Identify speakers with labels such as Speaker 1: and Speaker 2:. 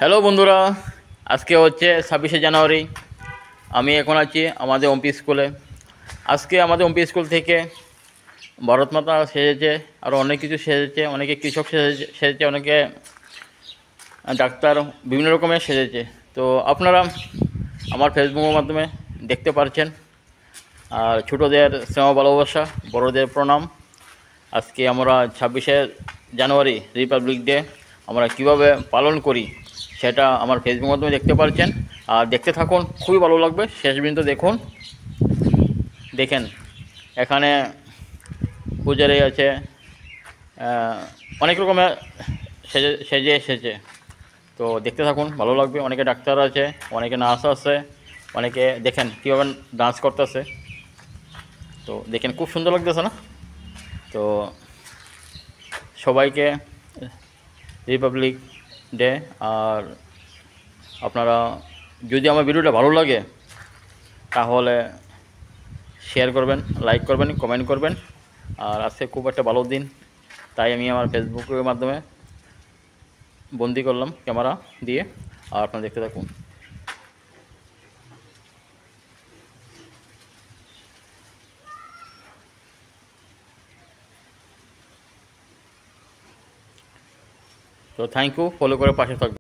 Speaker 1: Hello বন্ধুরা, আজকে হচ্ছে 26শে জানুয়ারি। আমি এখন আছি আমাদের ওমপি স্কুলে। আজকে আমাদের ওমপি স্কুল থেকে ভারত মাতা সেজেছে, আরও অনেক কিছু সেজেছে। অনেকে কৃষক সেজেছে, অনেকে ডাক্তার, বিভিন্ন রকমের সেজেছে। তো আপনারা আমার ফেসবুকের মাধ্যমে দেখতে পারছেন। আর ছোটোদের স্নেহ ভালোবাসা, বড়োদের প্রণাম। আজকে আমরা 26শে জানুয়ারি রিপাবলিক ডে আমরা কিভাবে পালন করি সেটা আমার ফেসবুক মাধ্যমে দেখতে পাচ্ছেন। আর দেখতে থাকুন, খুবই ভালো লাগবে। শেষ পর্যন্ত দেখুন। দেখেন, এখানে পূজারি আছে, অনেক রকমের সেজে এসেছে। তো দেখতে থাকুন, ভালো লাগবে। অনেকে ডাক্তার আছে, অনেকে নার্স আছে, অনেকে দেখেন কীভাবে ডান্স করতেছে। তো দেখেন, খুব সুন্দর লাগতেছে না? তো সবাইকে রিপাবলিক ডে। আর আপনারা যদি আমার ভিডিওটা ভালো লাগে তাহলে শেয়ার করবেন, লাইক করবেন, কমেন্ট করবেন। আর আজকে খুব একটা ভালো দিন, তাই আমি আমার ফেসবুকের মাধ্যমে বন্দি করলাম ক্যামেরা দিয়ে। আর আপনারা দেখতে থাকুন। তো থ্যাংক ইউ, ফলো করে পাশে থাকবেন।